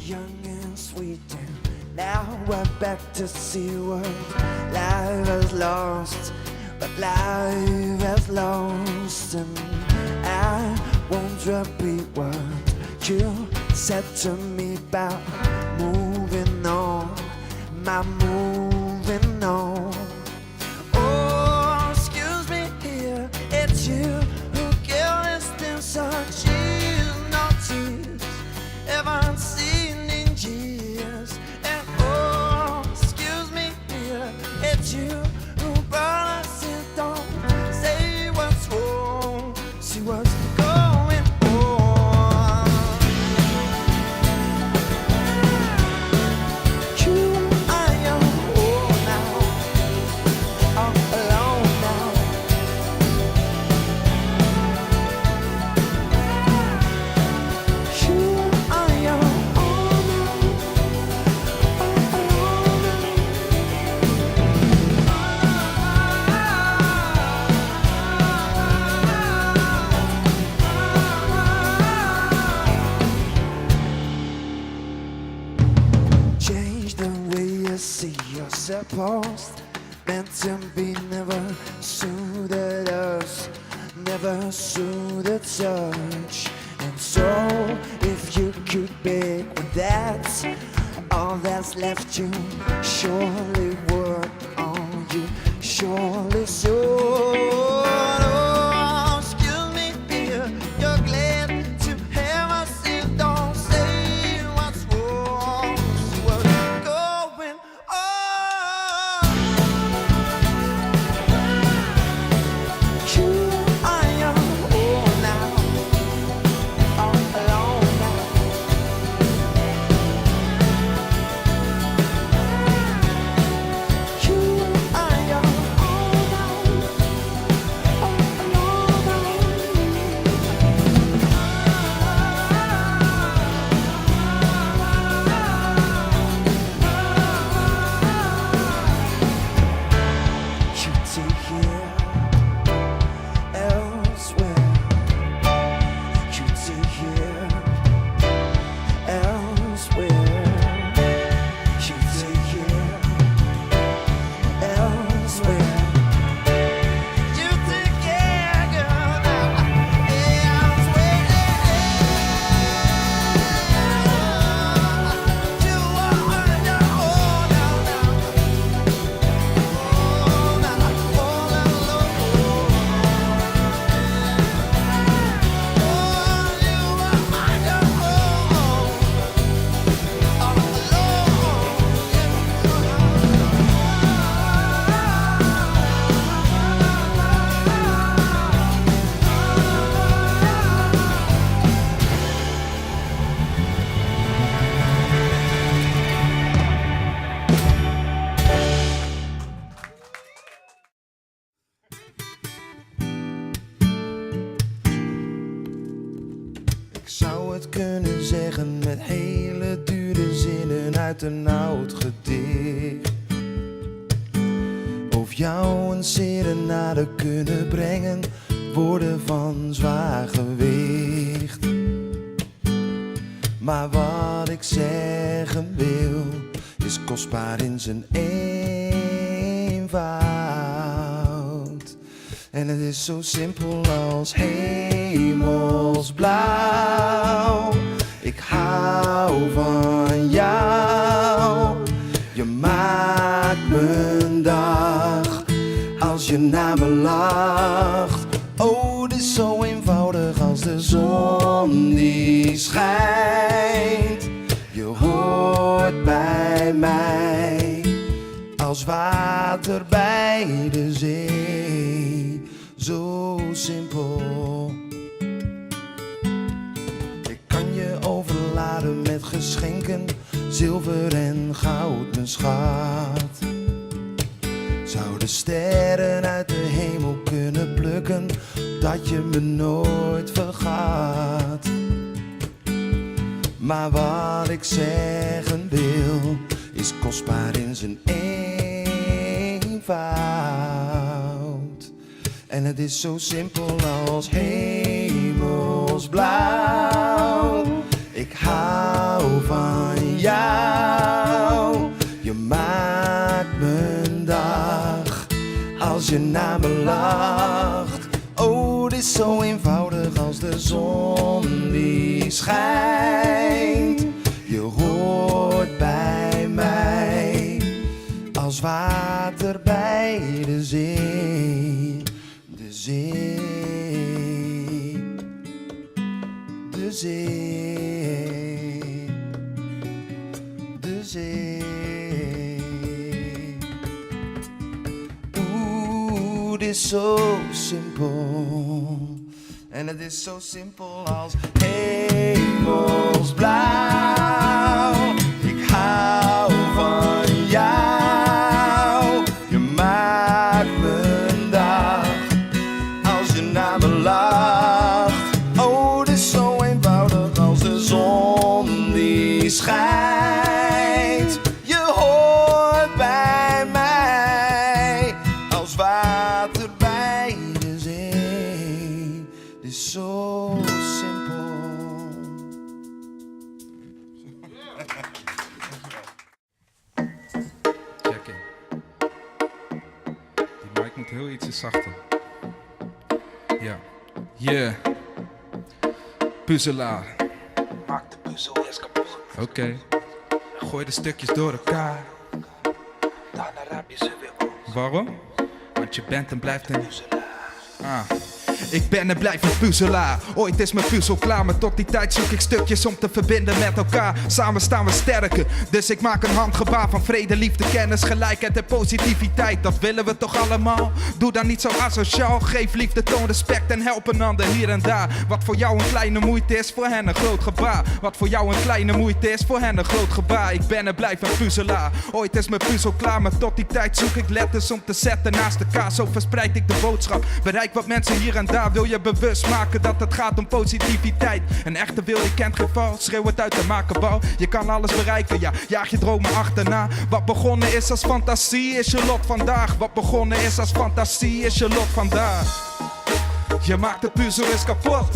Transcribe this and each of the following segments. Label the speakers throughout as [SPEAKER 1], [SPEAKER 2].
[SPEAKER 1] young and sweet, and now we're back to see what life has lost. But life has lost, and I won't repeat what you said to me about moving on, my moving on. Oh, excuse me here, it's you who killed this thing, such is not tears, haven't seen in years. And oh, excuse me here, it's you who brought us in. Don't say what's wrong, see what's going on. You are your own now, all alone now. You are your own now, all alone now. Change the way you see yourself, meant to be, never suited us, never suited touch. And so if you could pick when that's all that's left, you surely would, oh, you surely should. Oh, excuse me dear, you're glad to have us here. Don't say what's wrong, see what's going on. You are your own now, all alone now. You are your own now, all alone now. You take here elsewhere. You take here elsewhere. You take here elsewhere. You take care, girl, now elsewhere. You are on your own now, all alone.
[SPEAKER 2] Ik zou het kunnen zeggen met hele dure zinnen uit een oud gedicht. Of jou een serenade kunnen brengen, woorden van zwaar gewicht. Maar wat ik zeggen wil, is kostbaar in zijn eenvoud. En het is zo simpel als hemelsblauw. Ik hou van jou. Je maakt mijn dag als je naar me lacht. Oh, het is zo eenvoudig als de zon die schijnt. Je hoort bij mij als water bij de zee. Zo simpel. Ik kan je overladen met geschenken, zilver en goud, mijn schat. Zou de sterren uit de hemel kunnen plukken, dat je me nooit vergaat. Maar wat ik zeggen wil, is kostbaar in zijn eenvoud. En het is zo simpel als hemelsblauw. Ik hou van je naar me lacht. Oh, het is zo eenvoudig als de zon die schijnt. Je hoort bij mij als water bij de zee. De zee, de zee, de zee. Oeh, het is zo simpel. En het is zo simpel als hemelsblauw. Ik hou van jou. Je maakt mijn dag als je naar me lacht. Oh, het is zo eenvoudig als de zon die schijnt. Je hoort bij mij als water bij de zee. Het is zo simpel.
[SPEAKER 3] Check in. Die mic moet heel ietsje zachter. Ja. Yeah. Puzzelaar.
[SPEAKER 4] Maak de puzzel eens kapot.
[SPEAKER 3] Oké. Gooi de stukjes door elkaar.
[SPEAKER 4] Daarna raap je ze weer op.
[SPEAKER 3] Waarom? Want je bent en blijft een...
[SPEAKER 4] Puzzelaar.
[SPEAKER 3] Ah. Ik ben en blijf een puzzelaar. Ooit is mijn puzzel klaar, maar tot die tijd zoek ik stukjes om te verbinden met elkaar. Samen staan we sterker, dus ik maak een handgebaar van vrede, liefde, kennis, gelijkheid en positiviteit. Dat willen we toch allemaal? Doe dan niet zo asociaal. Geef liefde, toon respect en help een ander hier en daar. Wat voor jou een kleine moeite is, voor hen een groot gebaar. Wat voor jou een kleine moeite is, voor hen een groot gebaar. Ik ben en blijf een puzzelaar. Ooit is mijn puzzel klaar, maar tot die tijd zoek ik letters om te zetten naast elkaar. Zo verspreid ik de boodschap. Bereik wat mensen hier en daar. Wil je bewust maken dat het gaat om positiviteit. Een echte wil, je kent geen val. Schreeuw het uit de makerbouw. Je kan alles bereiken, ja, jaag je dromen achterna. Wat begonnen is als fantasie is je lot vandaag. Wat begonnen is als fantasie is je lot vandaag. Je maakt de puzzel eens kapot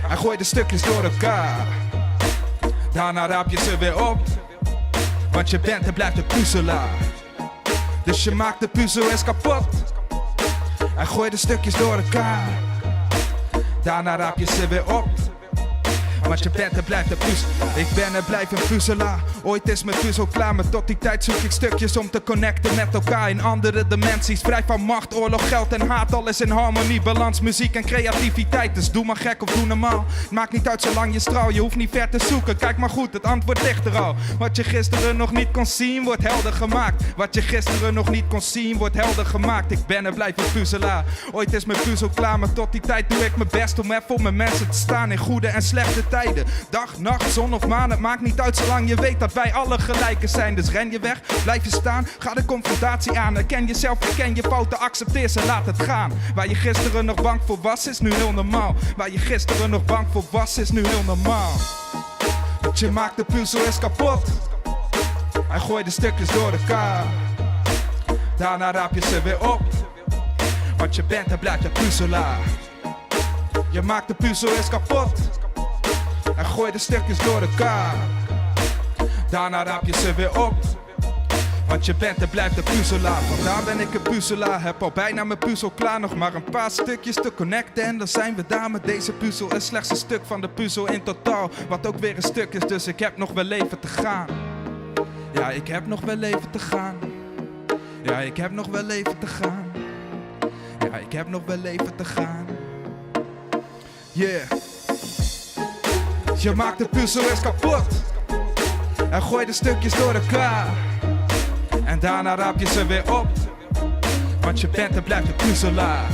[SPEAKER 3] en gooi de stukjes door elkaar. Daarna raap je ze weer op, want je bent en blijft een puzzelaar. Dus je maakt de puzzel eens kapot en gooi de stukjes door elkaar. Daarna raap je ze weer op, want je bent en blijft een puzzel. Ik ben en blijf een puzzelaar. Ooit is mijn puzzel klaar, maar tot die tijd zoek ik stukjes om te connecten met elkaar in andere dimensies. Vrij van macht, oorlog, geld en haat, alles in harmonie. Balans, muziek en creativiteit. Dus doe maar gek of doe normaal. Het maakt niet uit zolang je straal, je hoeft niet ver te zoeken. Kijk maar goed, het antwoord ligt er al. Wat je gisteren nog niet kon zien, wordt helder gemaakt. Wat je gisteren nog niet kon zien, wordt helder gemaakt. Ik ben en blijf een puzzelaar. Ooit is mijn puzzel klaar, maar tot die tijd doe ik mijn best om er voor mijn mensen te staan in goede en slechte tijden. Dag, nacht, zon of maan, het maakt niet uit zolang je weet dat wij alle gelijken zijn. Dus ren je weg, blijf je staan, ga de confrontatie aan. Herken jezelf, herken je fouten, accepteer ze, laat het gaan. Waar je gisteren nog bang voor was, is nu heel normaal. Waar je gisteren nog bang voor was, is nu heel normaal. Want je maakt de puzzel eens kapot en gooi de stukjes door elkaar. Daarna raap je ze weer op, want je bent en blijft een puzzelaar. Je maakt de puzzel eens kapot en gooi de stukjes door elkaar. Daarna raap je ze weer op, want je bent en blijft een puzzelaar. Vandaar ben ik een puzzelaar, heb al bijna mijn puzzel klaar. Nog maar een paar stukjes te connecten en dan zijn we daar. Met deze puzzel is slechts een stuk van de puzzel in totaal. Wat ook weer een stuk is, dus ik heb nog wel leven te gaan. Ja, ik heb nog wel leven te gaan. Ja, ik heb nog wel leven te gaan. Ja, ik heb nog wel leven te gaan. Yeah. Je maakt de puzzel eens kapot en gooi de stukjes door elkaar. En daarna raap je ze weer op, want je bent en blijft een puzzelaar.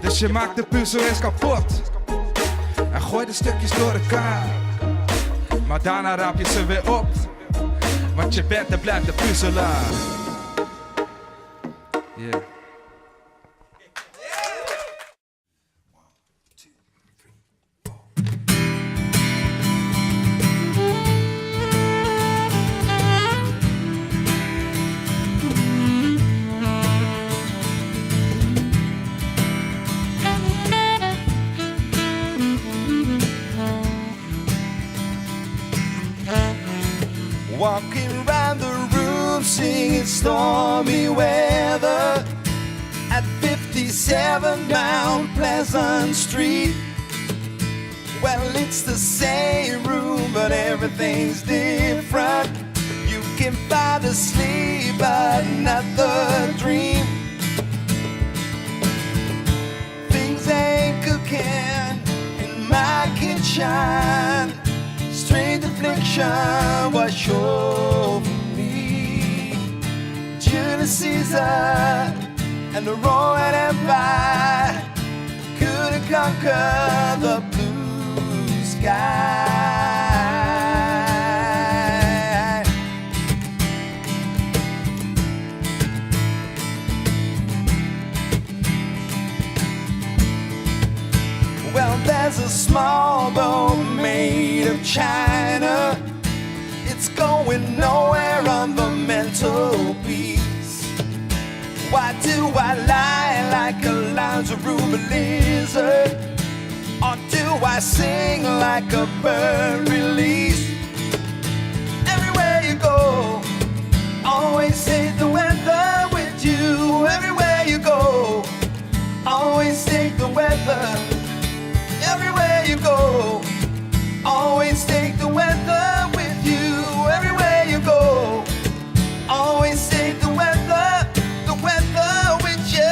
[SPEAKER 3] Dus je maakt de puzzel eens kapot en gooi de stukjes door elkaar. Maar daarna raap je ze weer op, want je bent en blijft een puzzelaar. Yeah.
[SPEAKER 2] Walking around the room, singing stormy weather. 7 down Pleasant Street. Well, it's the same room, but everything's different. You can find the sleep, but not the dream. Things ain't cooking in my kitchen. Strange affliction was sure for me. Julius Caesar and the Roman Empire couldn't conquer the blue sky. Well, there's a small boat made of China. It's going nowhere on the mantelpiece. Why do I lie like a lounge room lizard? Or do I sing like a bird release? Everywhere you go, always take the weather with you. Everywhere you go, always take the weather. Everywhere you go, always take the weather with you. Everywhere you go, always take the weather with you.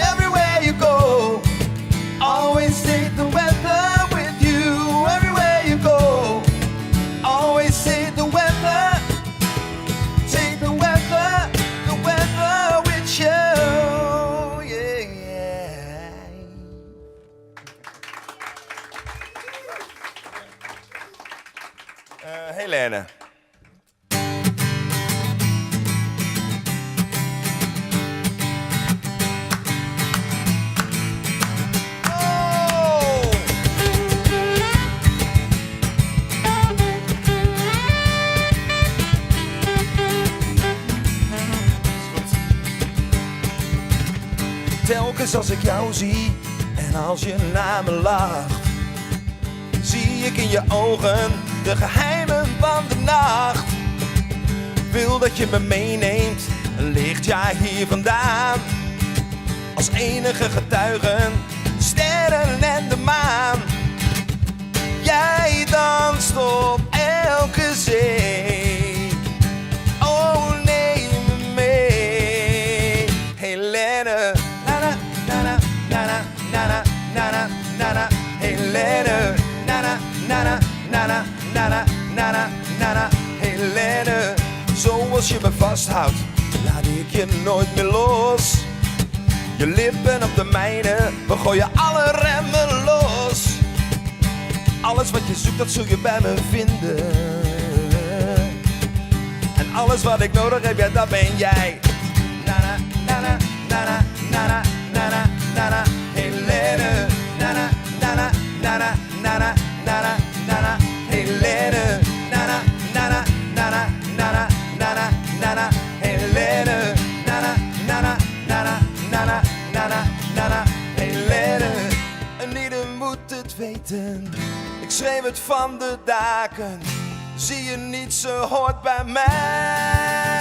[SPEAKER 2] Everywhere you go, always take the weather with you. Everywhere you go, always take the weather. Take the weather with you. Yeah. Helene. Telkens als ik jou zie en als je naar me lacht, zie ik in je ogen de geheimen van de nacht. Wil dat je me meeneemt een lichtjaar hier vandaan, als enige getuigen, de sterren en de maan. Jij danst op elke zee, oh neem me mee, Helene. Na-na, Helene, na-na, na-na, na-na, na-na, na-na, na-na, Helene. Zoals je me vasthoudt, laat ik je nooit meer los. Je lippen op de mijne, we gooien alle remmen los. Alles wat je zoekt, dat zul je bij me vinden. En alles wat ik nodig heb, ja, dat ben jij. Na-na, na-na, na-na, na-na, na-na, na-na, Helene. Na-na, na-na, na-na, na-na, na-na, na-na, Helene. Na-na, na-na, na-na, na-na, na-na, na-na, Helene. Na-na, na-na, na-na, na-na, na-na, na-na, Helene. En ieder moet het weten, ik schreef het van de daken. Zie je niet, ze hoort bij mij.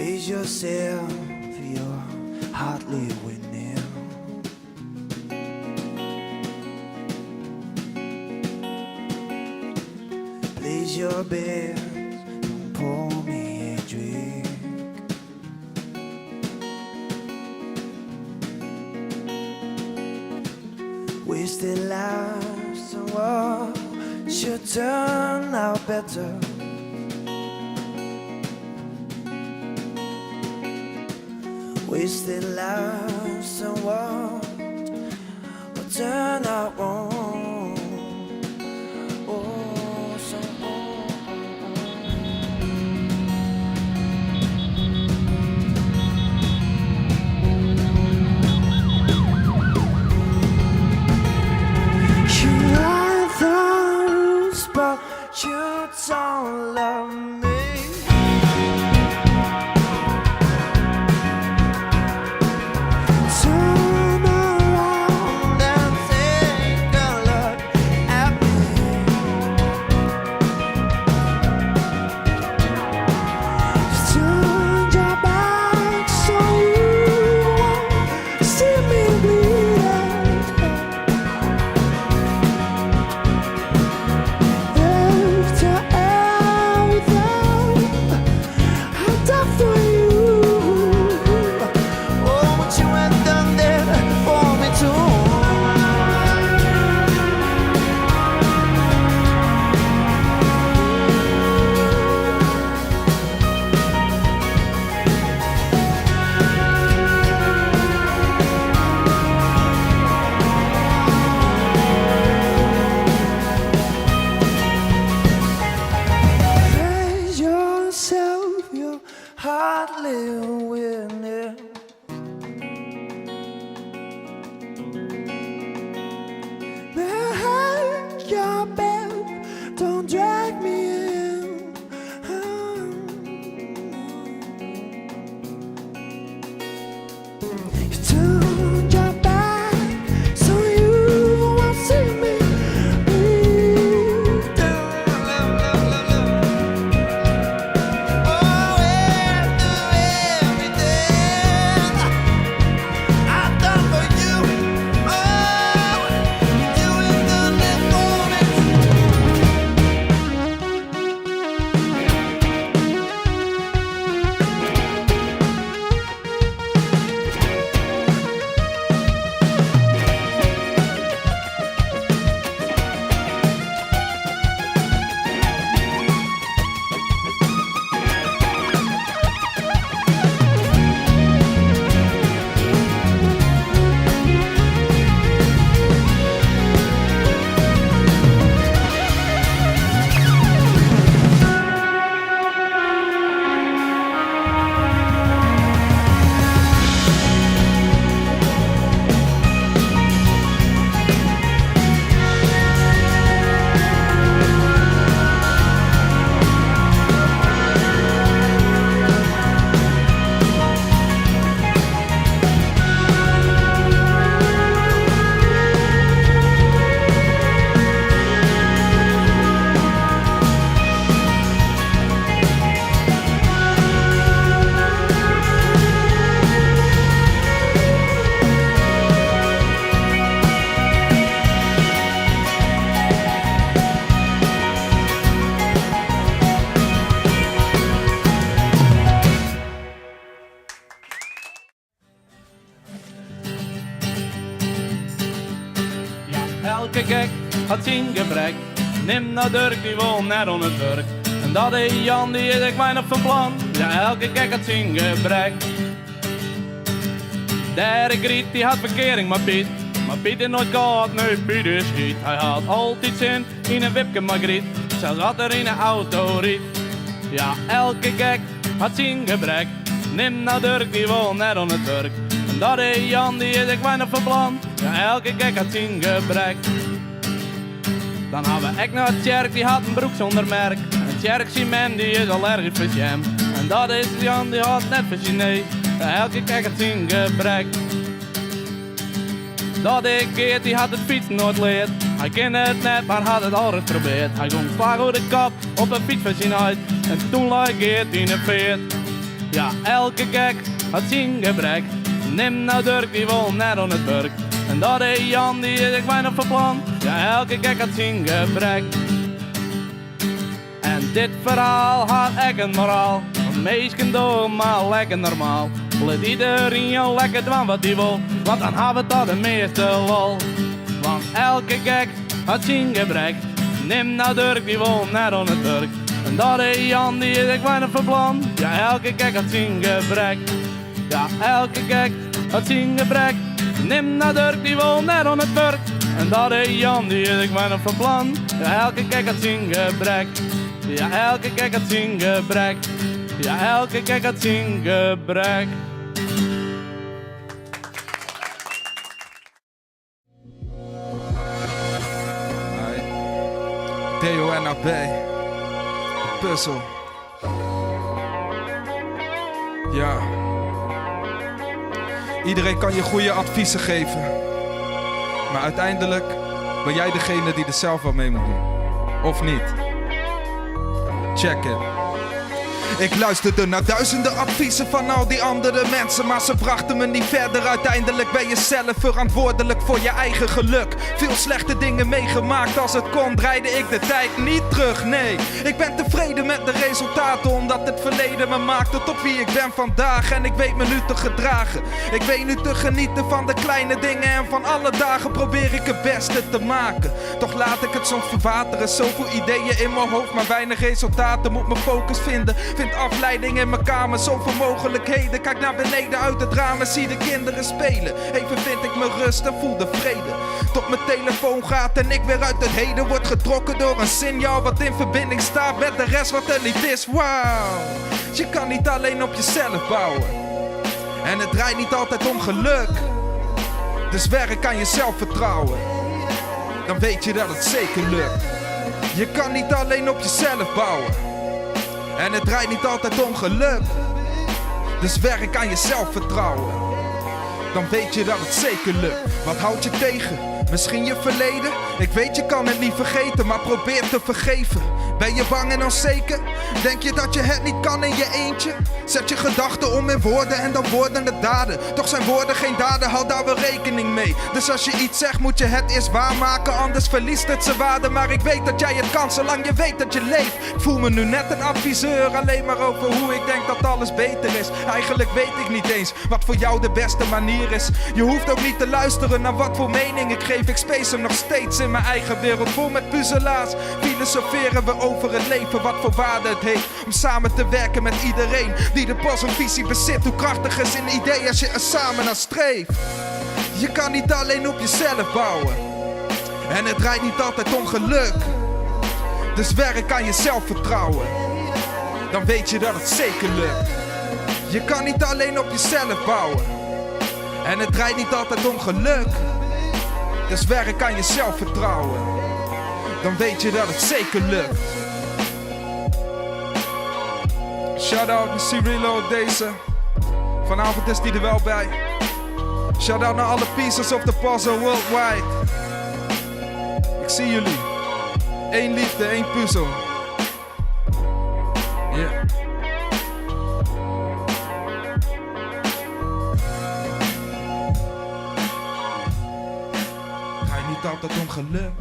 [SPEAKER 1] Please yourself, you're hardly winning. Please your best, don't pour me a drink. Wasted lives and what should turn out better. Wasted lives and what will turn out wrong. Oh, so you are those, but you don't love me. Turn around and take a look at me. You've turned your back so you won't see me bleeding. After everything I've done for you, oh, what you have done there for me too. Praise yourself, you're hardly winning. Behind your back, don't drag me in. You turned your back so you won't see me bleed. Oh, after everything I've done for you, oh, you ain't done it for me.
[SPEAKER 5] Elke gek had zijn gebrek. Neem nou Dirk die wil net on het werk. En dat is Jan die is ik weinig van plan. Ja, elke gek had zijn gebrek. Derde Griet die had verkering maar Piet is nooit gehad, nee Piet is giet. Hij had altijd zin in een wipke Margriet. Zelfs had er in een auto riet. Ja, elke gek had zijn gebrek. Neem nou Dirk die wil net on het werk. En dat is Jan die is ik weinig van plan. Ja, elke gek had zijn gebrek. Dan hadden we ek naar Tjerk, die had een broek zonder merk. En Tjerk zijn man, die is allergisch voor jam. En dat is Jan, die had net voor Chinees. Ja, elke gek had zijn gebrek. Dat ik Geert, die had het fietsen nooit leerd. Hij kende het net, maar had het al geprobeerd. Hij ging vaak over de kop op een fiets van zijn uit. En toen lag Geert in een veert. Ja, elke gek had zijn gebrek. Neem nou Dirk, die wil net aan het werk. En dat is Jan, die is ik weinig van plan. Ja, elke gek had zijn gebrek. En dit verhaal had ik een moraal. Want meesken doen maar lekker normaal. Laat iedereen jou lekker doen wat hij wil. Want dan hebben we tot de meeste lol. Want elke gek had zijn gebrek. Neem nou Dirk, die wil net aan het werk. En dat is Jan, die is ik weinig van plan. Ja, elke gek had zijn gebrek. Ja, elke gek had zijn gebrek. Neem nou Dirk, die wil net aan het werk. En dat is Jan, die is ik weinig van plan. Ja, elke gek had zijn gebrek. Ja, elke gek had zijn gebrek. Ja, elke gek had zijn gebrek.
[SPEAKER 3] DONAB, puzzel. Ja. Iedereen kan je goede adviezen geven. Maar uiteindelijk ben jij degene die er zelf wat mee moet doen. Of niet? Check it. Ik luisterde naar duizenden adviezen van al die andere mensen, maar ze brachten me niet verder. Uiteindelijk ben je zelf verantwoordelijk voor je eigen geluk. Veel slechte dingen meegemaakt, als het kon draaide ik de tijd niet terug. Nee, ik ben tevreden met de resultaten, omdat het verleden me maakte tot wie ik ben vandaag. En ik weet me nu te gedragen. Ik weet nu te genieten van de kleine dingen en van alle dagen probeer ik het beste te maken. Toch laat ik het soms verwateren, zoveel ideeën in mijn hoofd, maar weinig resultaten. Moet mijn focus vinden. Vind afleiding in mijn kamer, zoveel mogelijkheden. Kijk naar beneden uit het raam en zie de kinderen spelen. Even vind ik me rust en voel de vrede. Tot mijn telefoon gaat en ik weer uit het heden word getrokken door een signaal wat in verbinding staat met de rest wat er niet is. Wauw, je kan niet alleen op jezelf bouwen. En het draait niet altijd om geluk. Dus werk aan je zelfvertrouwen. Dan weet je dat het zeker lukt. Je kan niet alleen op jezelf bouwen. En het draait niet altijd om geluk. Dus werk aan je zelfvertrouwen. Dan weet je dat het zeker lukt. Wat houdt je tegen? Misschien je verleden? Ik weet je kan het niet vergeten, maar probeer te vergeven. Ben je bang en onzeker? Denk je dat je het niet kan in je eentje? Zet je gedachten om in woorden en dan worden het daden. Toch zijn woorden geen daden, hou daar wel rekening mee. Dus als je iets zegt moet je het eerst waarmaken, anders verliest het zijn waarde. Maar ik weet dat jij het kan, zolang je weet dat je leeft. Ik voel me nu net een adviseur, alleen maar over hoe ik denk dat alles beter is. Eigenlijk weet ik niet eens wat voor jou de beste manier is. Je hoeft ook niet te luisteren naar wat voor mening ik geef. Ik space hem nog steeds in mijn eigen wereld vol met puzzelaars. Filosoferen we over het leven, wat voor waarde het heeft. Om samen te werken met iedereen die de pas een visie bezit. Hoe krachtig is een idee als je er samen naar streeft. Je kan niet alleen op jezelf bouwen. En het draait niet altijd om geluk. Dus werk aan je zelfvertrouwen. Dan weet je dat het zeker lukt. Je kan niet alleen op jezelf bouwen. En het draait niet altijd om geluk. Dus werk aan je zelfvertrouwen. Dan weet je dat het zeker lukt. Shout-out naar Cirilo deze. Vanavond is die er wel bij. Shout-out naar alle pieces of the puzzle worldwide. Ik zie jullie. Eén liefde, één puzzel. Yeah. Ga je niet altijd om geluk?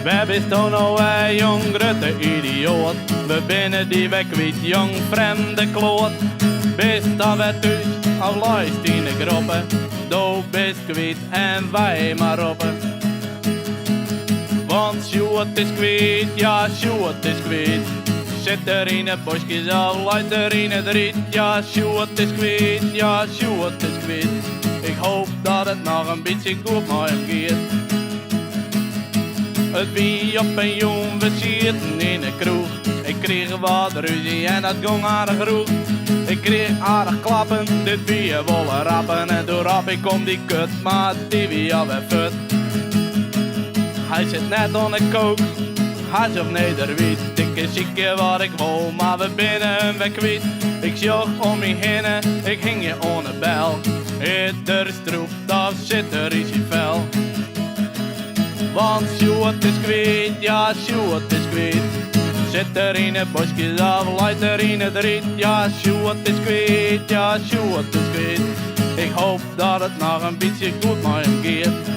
[SPEAKER 5] We bestaan nou wij jong grote idioot. We binnen die weg kwijt jong vreemde kloot. Best dat we thuis al luist in de groepen. Doe best kwijt en wij maar open. Want Sjoerd is kwijt, ja Sjoerd is kwijt. Zit er in het bosje, al luid er in het riet. Ja Sjoerd is kwijt, ja Sjoerd is kwijt. Ik hoop dat het nog een beetje goed met hem gaat. Het wie op een jong, we zitten in de kroeg. Ik kreeg wat ruzie en dat ging aardig roeg. Ik kreeg aardig klappen, dit wie wollen rappen. En toen rap ik om die kut, maar die wie alweer fut. Hij zit net aan de kook, hash of Nederwiet. Ik is zieke wat ik wou, maar we binnen weg kwijt. Ik zocht om me heen, ik hing je aan de bel. Is er stroep, of zit er is je vel. Want Sjoerd is kwijt, ja Sjoerd is kwijt. Zit er in het bosje of leidt er in het riet. Ja Sjoerd is kwijt, ja Sjoerd is kwijt. Ik hoop dat het nog een beetje goed met hem gaat.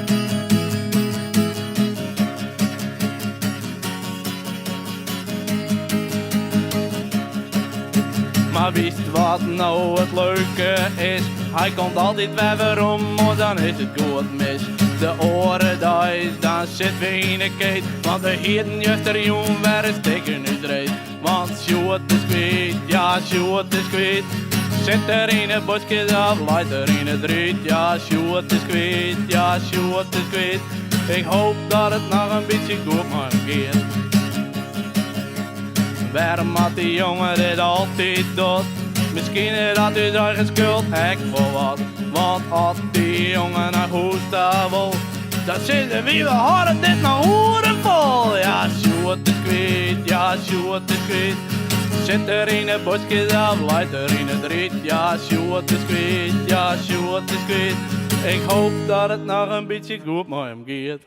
[SPEAKER 5] Maar wist wat nou het leuke is? Hij komt altijd weerom, maar dan is het goed mis. De oren thuis, dan zit we in de keet. Want de heden juist er jong waar is tegen nu dreigt. Want Sjoerd is kwijt, ja Sjoerd is kwijt. Zit er in het bosje of leidt er in het riet. Ja Sjoerd is kwijt, ja Sjoerd is kwijt. Ik hoop dat het nog een beetje goed met hem gaat. Waarom had die jongen dit altijd doet? Misschien is dat uw eigen schuld, ik wil wat. Want als die jongen naar hoesten wil, dan zitten wie we hadden dit nog horen vol. Ja, Sjoerd is kwijt, ja, Sjoerd is kwijt. Zit er in het bosje of leidt er in het riet. Ja, Sjoerd is kwijt, ja, Sjoerd is kwijt. Ik hoop dat het nog een beetje goed met hem gaat.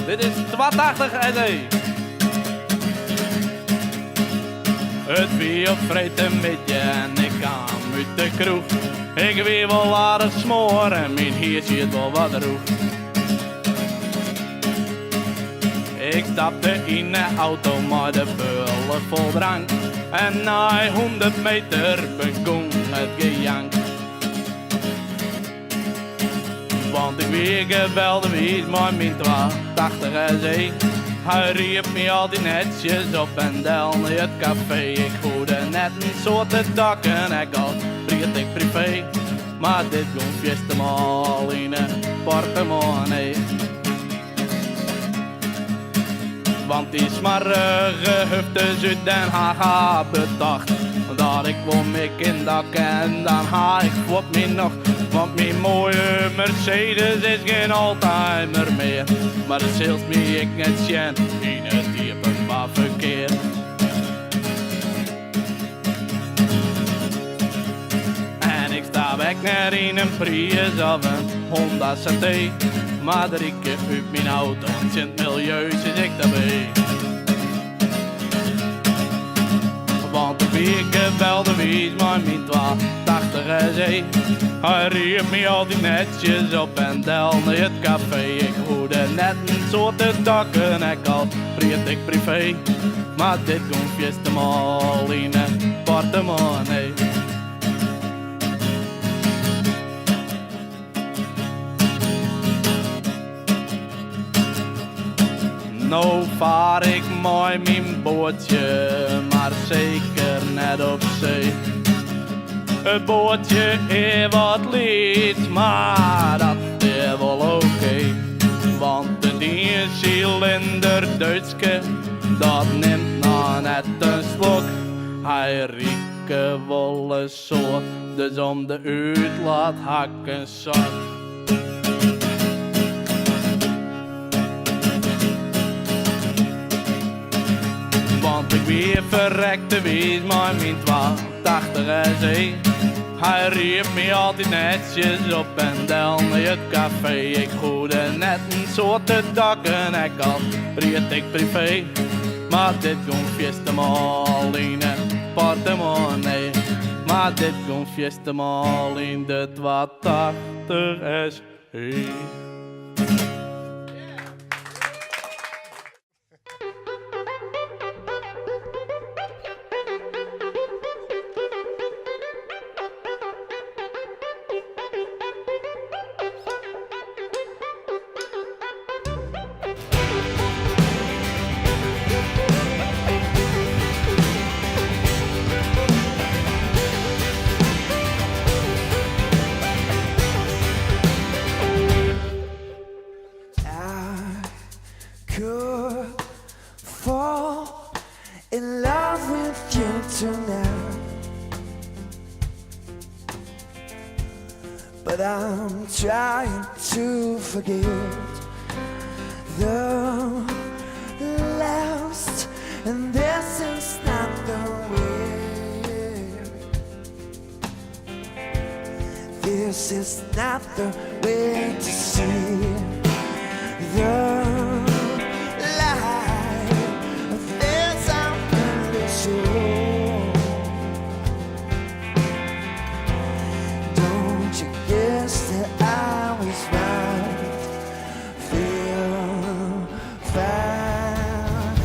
[SPEAKER 5] Dit is 82 SD. Het wie op vrijdagmiddag en ik kwam uit de kroeg. Ik weet wel aardig smoren en mijn heer ziet wel wat roeg. Ik stapte in de auto met de bullen vol drank. En na 100 meter begon het gejank. Want ik weer gebelde wie maar min 82 SE. Hij riep me altijd netjes op en delde het café. Ik hoorde net een soort dakken, ik had ik privé. Maar dit kon fiestemaal in een portemonnee. Want die smarrige huftes uit Den Haag bedacht dat ik won mijn kindak en dan ha ik wat me nog. Want mijn mooie Mercedes is geen oldtimer meer. Maar het scheelt me ik net zien in het openbaar verkeer. En ik sta weg naar in een Prius of een Honda CT. Maar er ik uit mijn auto en het milieu zit ik daarbij. Want ik weer gebelde wie maar min 82 SE. Hij riep me altijd netjes op en delde het café. Ik hoorde net een soort dakken, ik had ik privé. Maar dit kon fiestemaal in een portemonnee. Nou vaar ik mooi mijn bootje, maar zeker net op zee. Het bootje is wat liet, maar dat is wel oké. Want de dienstcilinder Duitske, dat neemt nou net een slok. Hij rieke wolle soort, dus om de uitlaat hakken zak. Want ik weer verrekte wees maar min 82 SE. Hij riep me altijd netjes op en delde het café. Ik hoorde net een soort dakken, ik had ik privé. Maar dit kon fiestemaal in een portemonnee. Maar dit kon fiestemaal in de 82 SE.
[SPEAKER 1] love with you tonight, but I'm trying to forget the last, and this is not the way. This is not the way to see the light of this unfriendly soul. Don't you guess that I was right? Feel fine.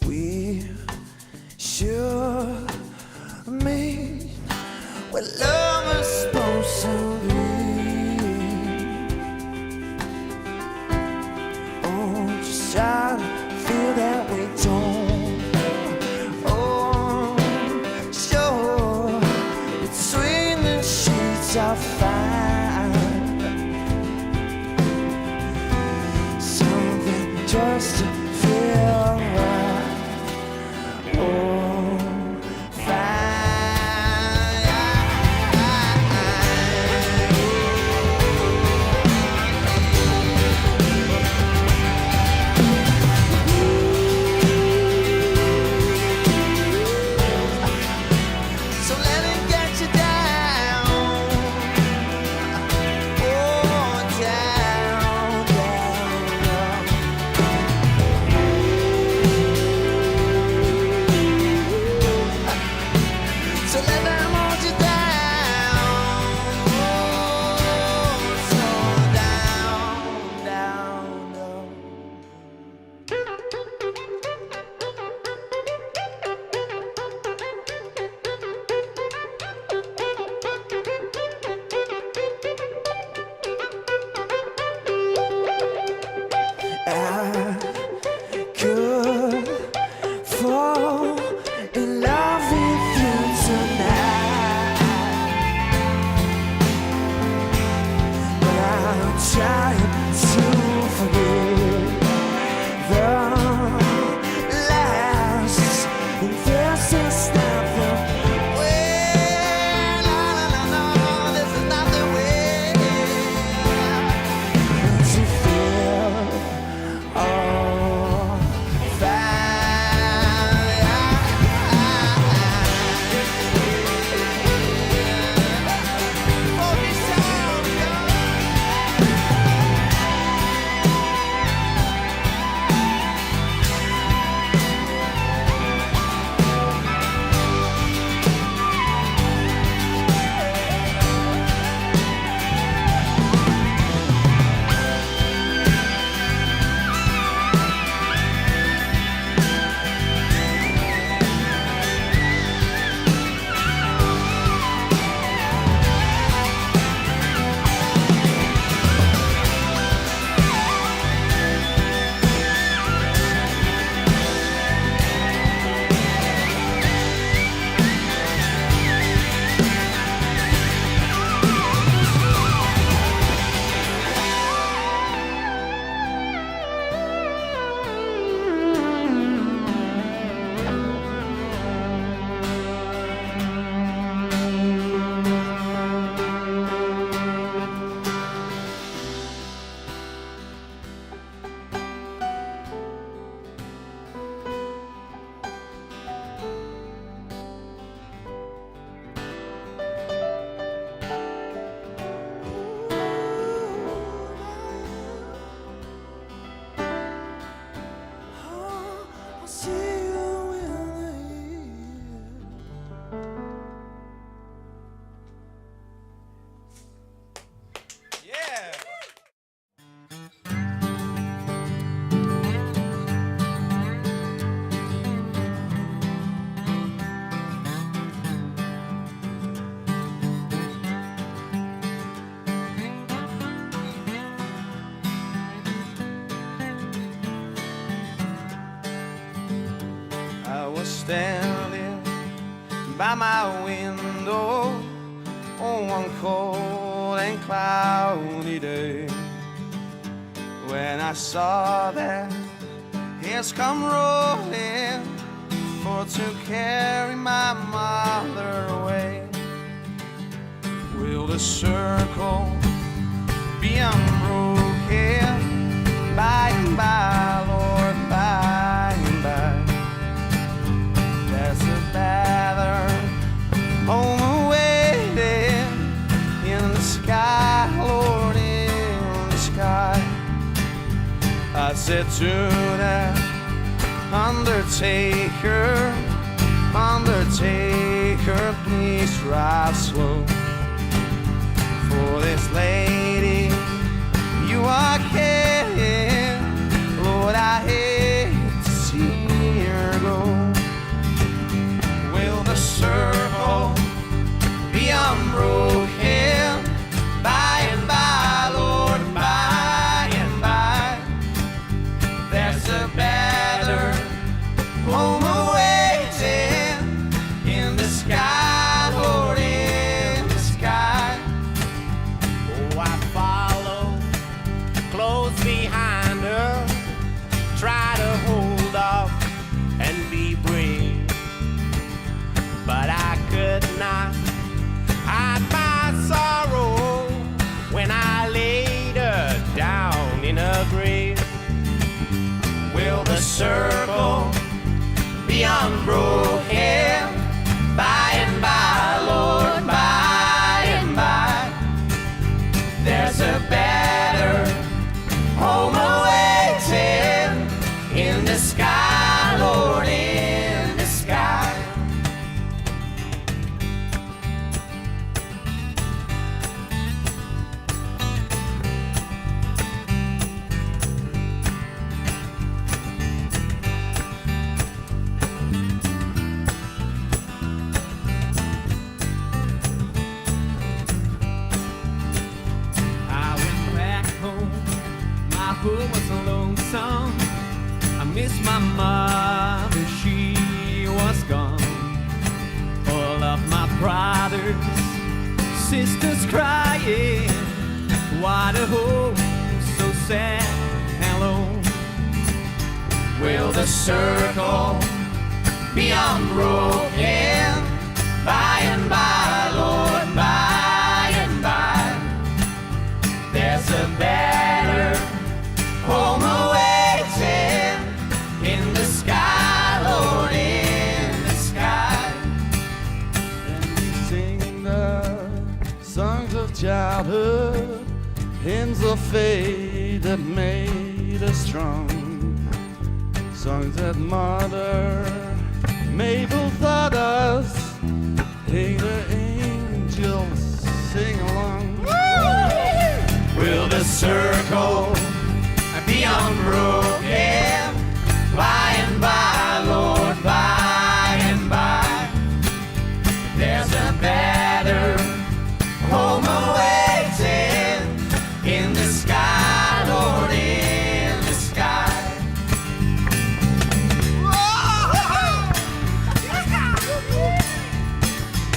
[SPEAKER 1] We should meet what love is supposed to be. Oh, just try to feel that we don't. Oh, sure, between the sheets I find something just to feel right. Oh, so let it get you down. Oh, down, down, down. So let them hold you down. Oh, so down, down, down. I could fall in love with you tonight, but I'm trying to forget the last, and this is not the way. No, no, no, no, this is not the way to feel all fine. Oh, this sound I'll see you in the evening. I was standing by my window on one cold and cloudy day. When I saw that hills come rolling for to carry my mother away, will the circle be unbroken by and by, Lord, by and by? There's a better home awaiting in the sky, Lord, in the sky. I said to that undertaker, undertaker, please drive slow. For this lady you are carrying, Lord, I hate to see her go. Will the circle be unbroken by and by, Lord, by and by? There's a better home awaiting in the sky, Lord, in the sky. Oh, I follow close behind her, try to hold off and be brave, but I could not hide my sorrow when I laid her down in a grave. Will the circle be unbroken by and by, Lord, by and by? There's a better home awaiting in the sky, Lord, in the sky.
[SPEAKER 6] I went back home, my home was lonesome. I missed my mother, she was gone. All of my brothers, sisters crying. What a home, so sad and alone.
[SPEAKER 1] Will the circle be unbroken by and by, Lord, by and by? There's a better home awaiting in the sky, Lord, in the sky. And we sing the songs of childhood, hymns of faith that made us strong, songs that Mother Mabel taught us. Hey, the angels sing along. Will the circle be unbroken by and by, Lord, by and by? There's a better home awaiting in the sky, Lord, in the sky.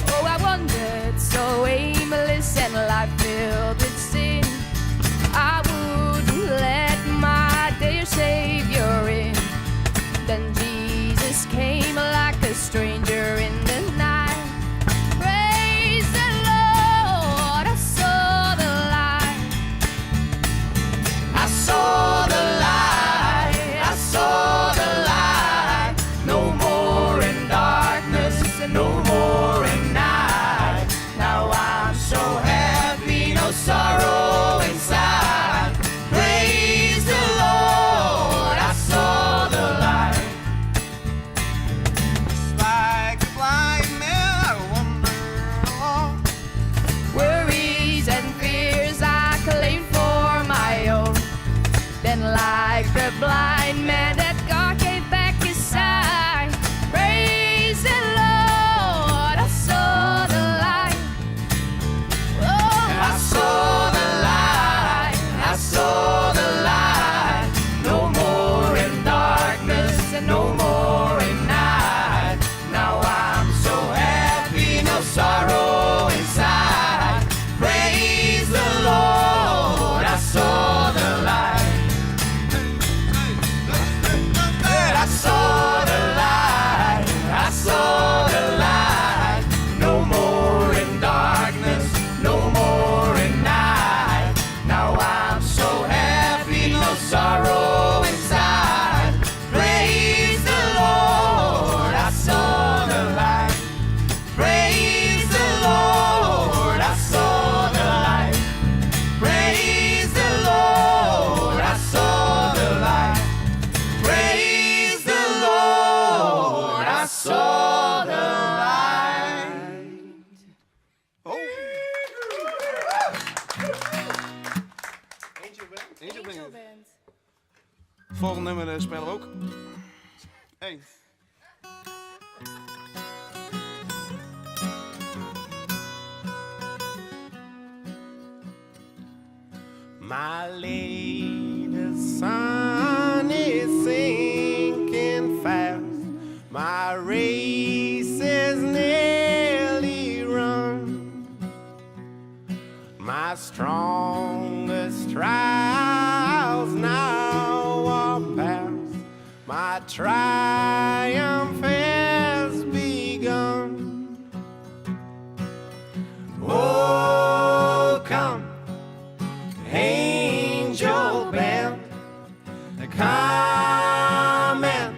[SPEAKER 7] Oh, I wandered so aimless and life filled with sin. I wouldn't let my days bent.
[SPEAKER 8] Volgende nummer spelen we ook. 1.
[SPEAKER 6] My latest sun is sinking fast. My race is nearly run. My strongest trials now are past. My triumph has begun. Oh, come, angel band, come and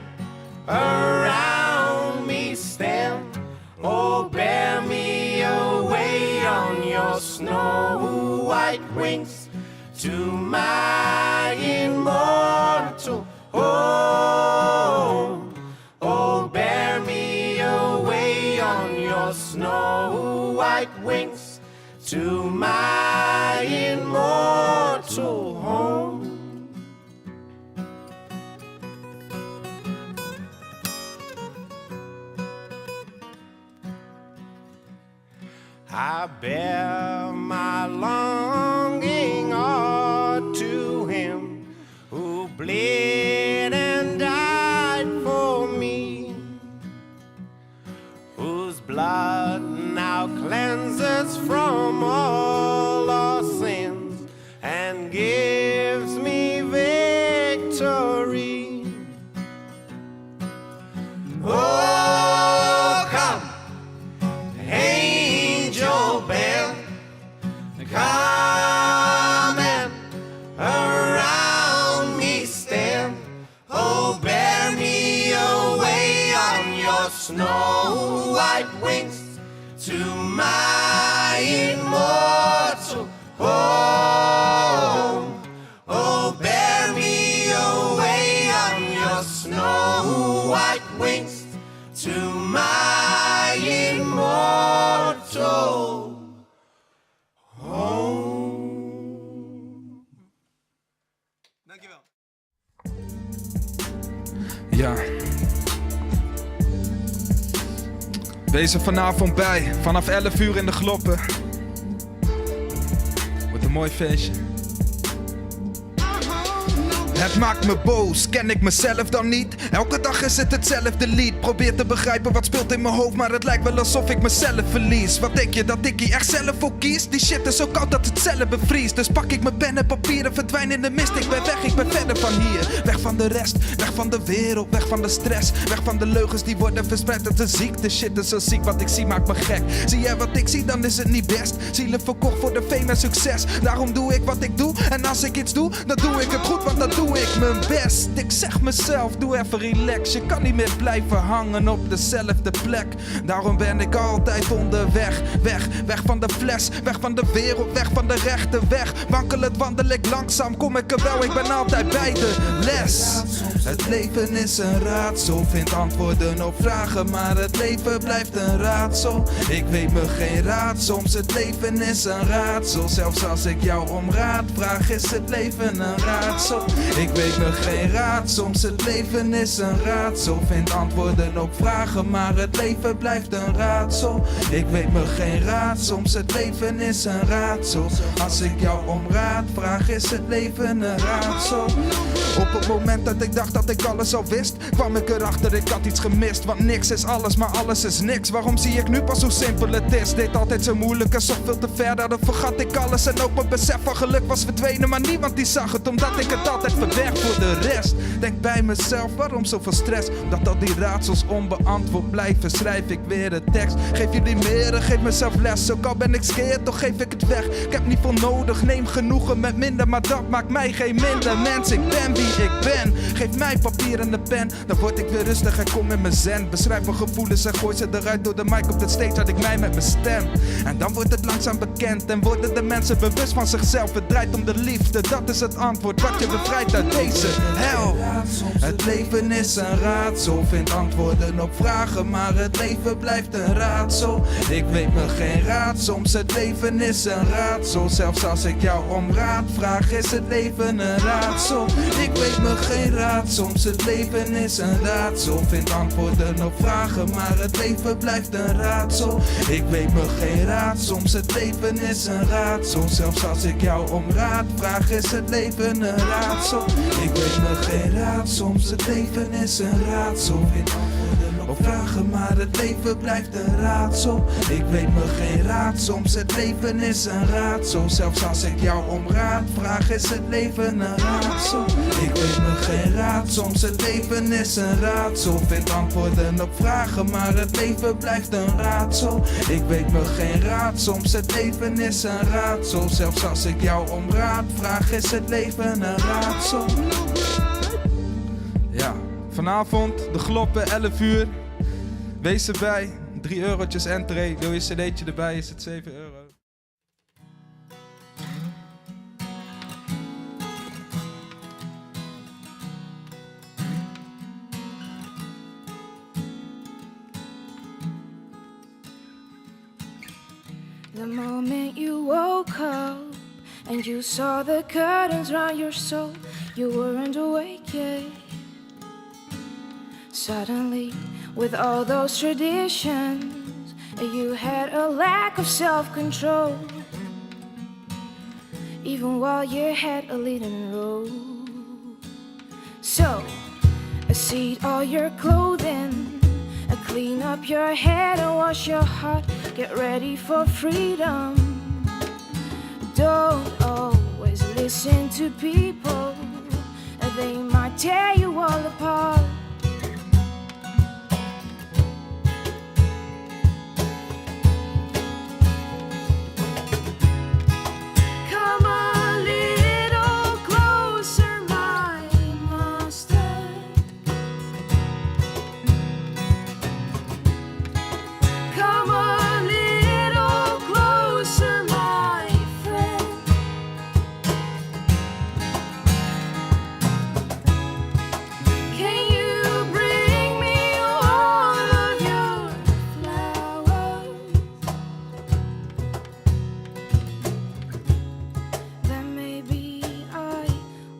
[SPEAKER 6] around me stand. Oh, bear me away on your snow white wings to my immortal home. Oh, bear me away on your snow white wings to my immortal home. I bear my longing heart to him who bled and died for me, whose blood now cleanses from all our sins and gives me victory. Oh, come, angel band, come and around me stand. Oh, bear me away on your snow white wings to my immortal home. Oh, bear me away on your snow white wings to my immortal home.
[SPEAKER 8] Dankjewel.
[SPEAKER 3] Ja. Wees er vanavond bij, vanaf 11 uur in de Gloppen. Wordt een mooi feestje. Het maakt me boos, ken ik mezelf dan niet? Elke dag is het hetzelfde lied. Probeer te begrijpen wat speelt in mijn hoofd, maar het lijkt wel alsof ik mezelf verlies. Wat denk je dat ik hier echt zelf voor kies? Die shit is zo koud dat het zelf bevriest. Dus pak ik mijn pen en papier en verdwijn in de mist. Ik ben weg, ik ben verder van hier. Weg van de rest, weg van de wereld, weg van de stress. Weg van de leugens die worden verspreid. Het is ziek, de shit is zo ziek, wat ik zie maakt me gek. Zie jij wat ik zie, dan is het niet best. Zielen verkocht voor de fame en succes. Daarom doe ik wat ik doe, en als ik iets doe, dan doe ik het goed, want dan doe ik mijn best. Ik zeg mezelf, doe even relax. Je kan niet meer blijven hangen op dezelfde plek. Daarom ben ik altijd onderweg. Weg van de fles, weg van de wereld, weg van de rechte weg. Wankelend wandel ik langzaam, kom ik er wel, ik ben altijd bij de les. Het leven is een raadsel, vind antwoorden op vragen, maar het leven blijft een raadsel. Ik weet me geen raad, soms het leven is een raadsel. Zelfs als ik jou om raad vraag, is het leven een raadsel. Ik weet me geen raad, soms het leven is een raadsel. Vind antwoorden op vragen, maar het leven blijft een raadsel. Ik weet me geen raad, soms het leven is een raadsel. Als ik jou om raad vraag, is het leven een raadsel. Op het moment dat ik dacht dat ik alles al wist, kwam ik erachter, ik had iets gemist. Want niks is alles, maar alles is niks. Waarom zie ik nu pas hoe simpel het is? Deed altijd zo moeilijk en zocht veel te ver. Daardoor vergat ik alles en ook mijn besef van geluk was verdwenen. Maar niemand die zag het, omdat ik het altijd verwerk voor de rest. Denk bij mezelf, waarom zoveel stress? Dat al die raadsels onbeantwoord blijven, schrijf ik weer de tekst. Geef jullie meer en geef mezelf les. Ook al ben ik scared, toch geef ik het weg. Ik heb niet veel nodig, neem genoegen met minder. Maar dat maakt mij geen minder mens. Ik ben wie ik ben. Geef mij papier en de pen, dan word ik weer rustig en kom in mijn zen. Beschrijf mijn gevoelens en gooi ze eruit door de mic op de stage. Had ik mij met mijn stem. En dan wordt het langzaam bekend en worden de mensen bewust van zichzelf. Het draait om de liefde, dat is het antwoord wat je bevrijdt uit deze hel. Het leven is een raadsel, vind antwoorden op vragen, maar het leven blijft een raadsel. Ik weet me geen raad, soms het leven is een raadsel. Zelfs als ik jou om raad vraag, is het leven een raadsel. Ik weet me geen raad, soms het leven is een raadsel. Vind antwoorden op vragen, maar het leven blijft een raadsel. Ik weet me geen raad, soms het leven is een raadsel. Zelfs als ik jou om raad vraag, is het leven een raadsel. Ik weet me geen raad, soms het leven is een raadsel. Vind antwoorden op vragen, maar het leven blijft een raadsel. Ik weet me geen raad, soms het leven is een raadsel. Zelfs als ik jou om raad vraag, is het leven een raadsel. Ik weet me geen raad, soms het leven is een raadsel. Vind antwoorden op vragen, maar het leven blijft een raadsel. Ik weet me geen raad, soms het leven is een raadsel. Zelfs als ik jou om raad vraag, is het leven een raadsel. Ja, vanavond de Gloppen, 11 uur. Wees erbij, 3 eurotjes entree. Wil je cd'tje erbij, is het 7 euro.
[SPEAKER 7] The moment you woke up and you saw the curtains round your soul, you weren't awake yet. Suddenly, with all those traditions, you had a lack of self-control. Even while you had a leading role. So, seat all your clothing, clean up your head and wash your heart. Get ready for freedom. Don't always listen to people, they might tear you all apart. Come a little closer, my master. Come a little closer, my friend. Can you bring me all of your flowers? Then maybe I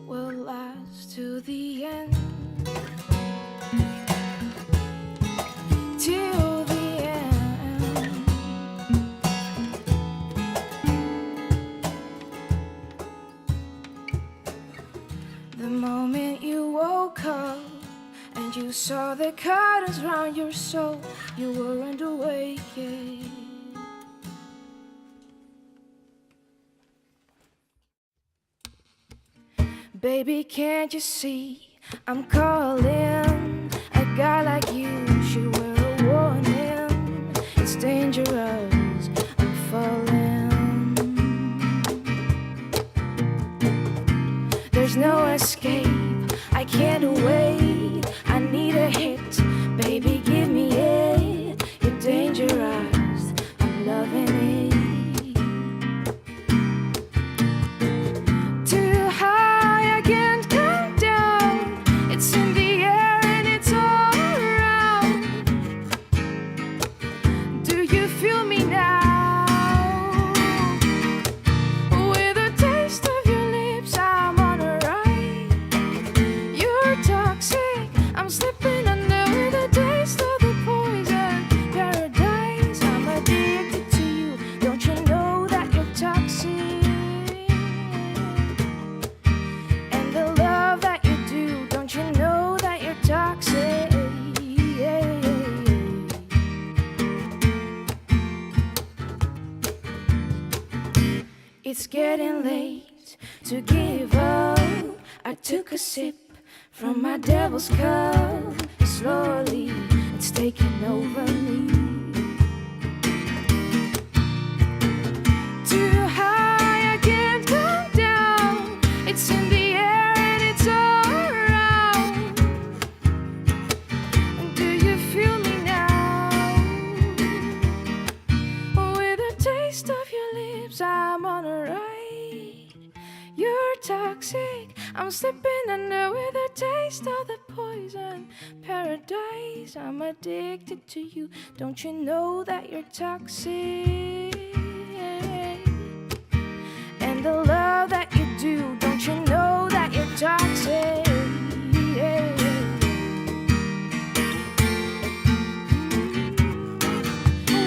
[SPEAKER 7] will last to the end. Till the end. The moment you woke up and you saw the curtains round your soul, you weren't awake yet. Baby, can't you see I'm calling? A guy like you should wear a warning. It's dangerous, I'm falling. There's no escape, I can't wait. I need a hit, baby, give me it. You're dangerous, I'm loving it. Too high, I can't come down. It's in the air and it's all around. Do you feel me now? With a taste of your lips, I'm on a ride. You're toxic, I'm slipping under with a taste of the poison paradise. I'm addicted to you, don't you know that you're toxic? And the love that you do, don't you know that you're toxic? It's getting late to give up. I took a sip from my devil's cup. Slowly, it's taking over me. Too high, I can't come down. It's in the air and it's all around. Do you feel me now? With a taste of your lips, I'm on a ride. You're toxic, I'm slipping under with a taste of the poison paradise. I'm addicted to you. Don't you know that you're toxic? And the love that you do, don't you know that you're toxic?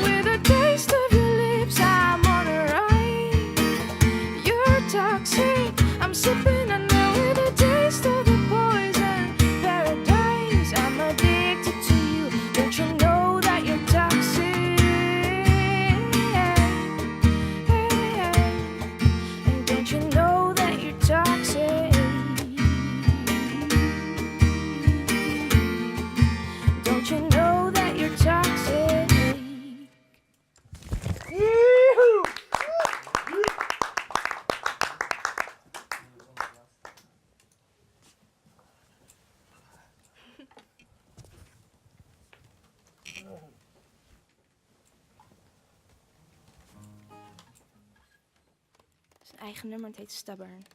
[SPEAKER 7] With a taste of your lips, I'm on a ride. You're toxic. I'm sipping under with a taste of the poison paradise. I'm addicted to you. Don't you know that you're toxic? And don't you know that you're toxic? Don't you know that you're toxic? Zijn eigen nummer, het heet Stubborn.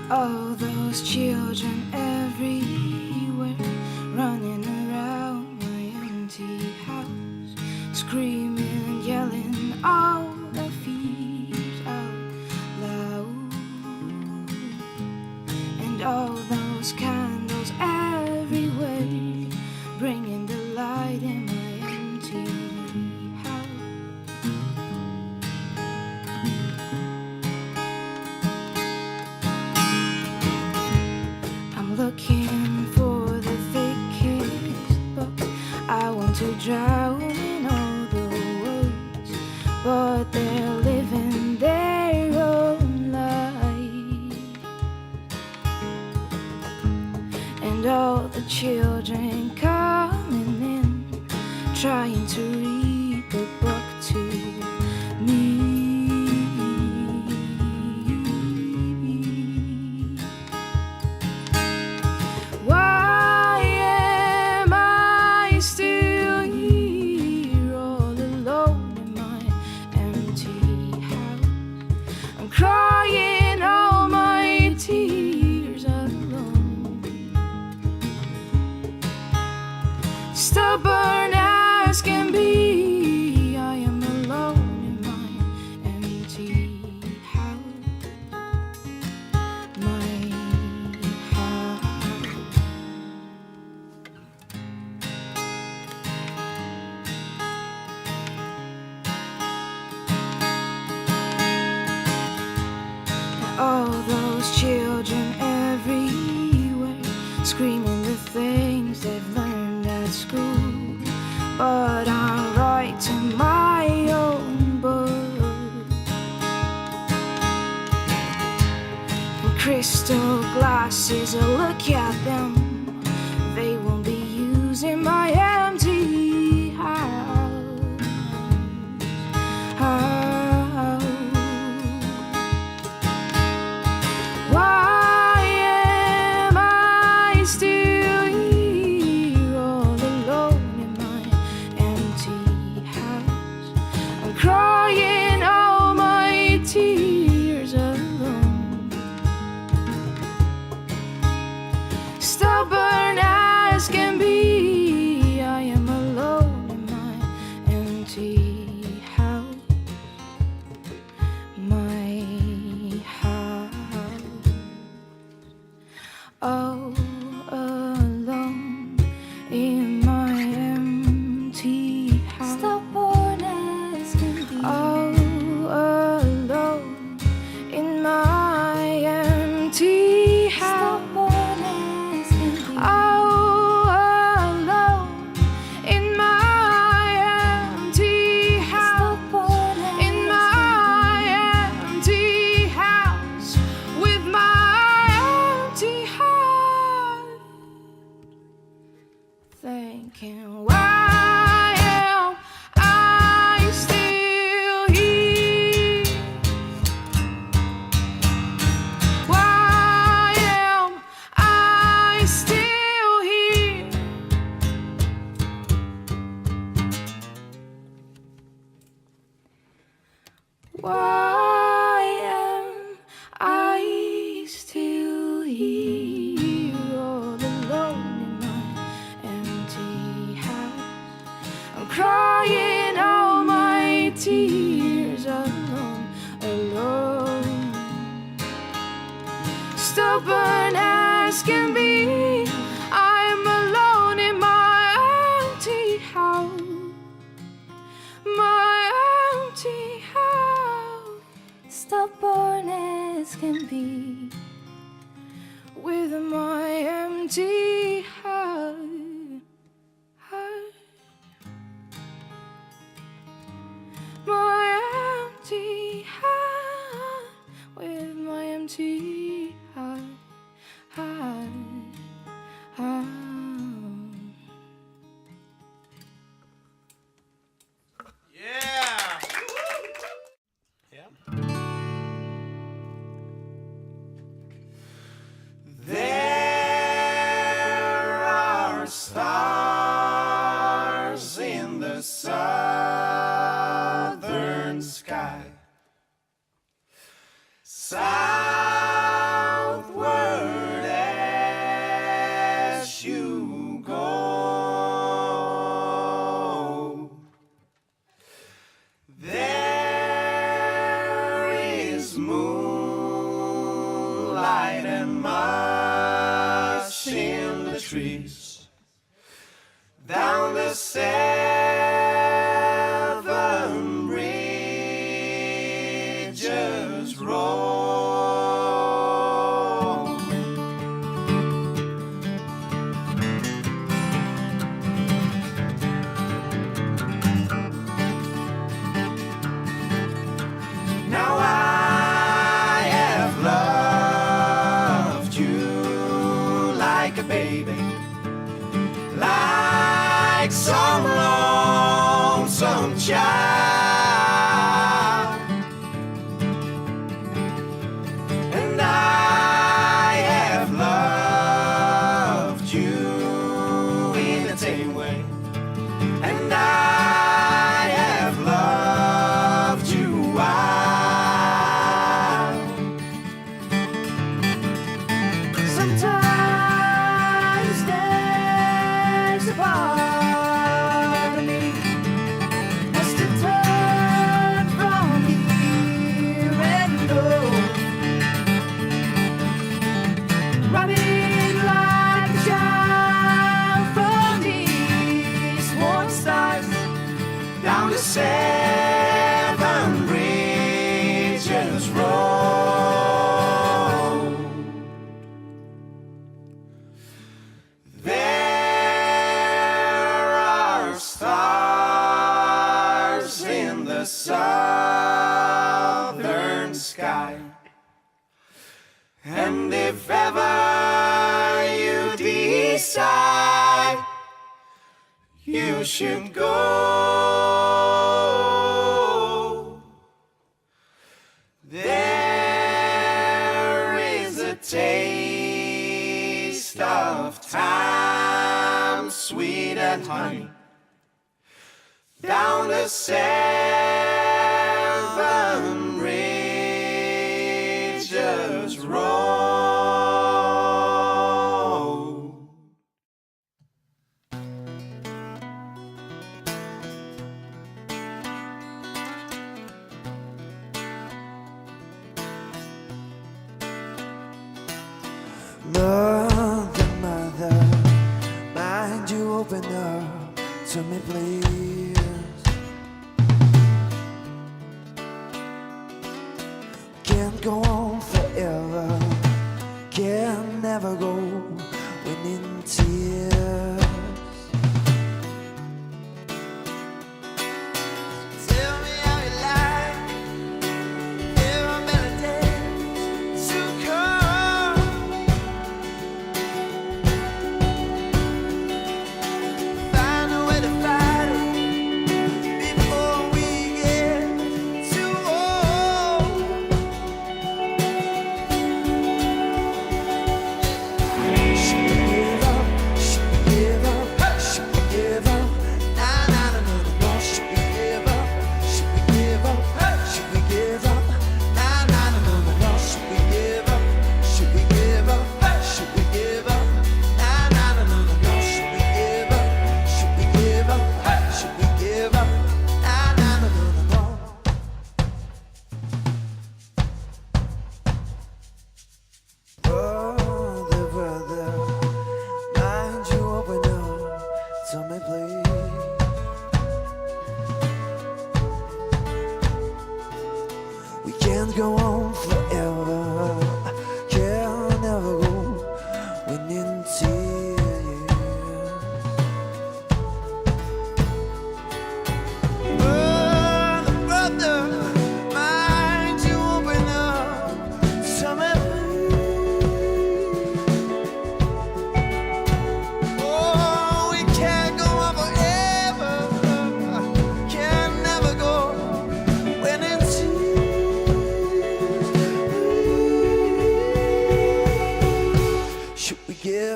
[SPEAKER 7] All those children everywhere running around my empty house, screaming and yelling all their fears out loud. And all those candles everywhere, bringing the light in my empty house. I'm looking for the thickest book. I want to drown in all the words, but they're living their own life. And all the children coming in, trying to read the book to me. Why am I still here all alone in my empty house? I'm crying all my tears alone. Stubborn as can be, I am alone in my empty house. My house. All those children everywhere, screaming the things they've learned at school, but I'm writing my own book. And crystal glasses, look at them, they won't be using my empty house. Why am I still here all alone in my empty house? I'm crying all my tears alone. Stubborn as stubborn as can be. I'm alone in my empty house, my empty house. Stubborn as can be with my empty heart. My empty heart with my empty heart.
[SPEAKER 8] Yeah! Yeah?
[SPEAKER 6] There are stars in the southern sky, southward as you go. There is moonlight and much in the trees down the seven bridges road. Now I have loved you like a baby, like some lonesome child, and I have loved you in the same way, and I have loved you wild.
[SPEAKER 7] Sometimes there's a part of me has to turn from here and go, running like a child from these warm stars
[SPEAKER 6] Down the seven bridges road. There are stars in the southern sky, and if ever you decide you should go, there is a taste of time, sweet and honey, down the seven bridges road.
[SPEAKER 1] Mother, mother, mind you open up to me, please. Can't go on forever, can never go when in tears. Tell me how you like, there are better days to come. Find a way to fight it before we get too old.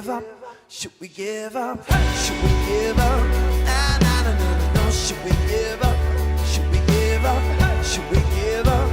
[SPEAKER 1] give up? Should we give up? Should we give up? Nah, nah, nah, nah, nah, no. Should we give up? Should we give up? Should we give up?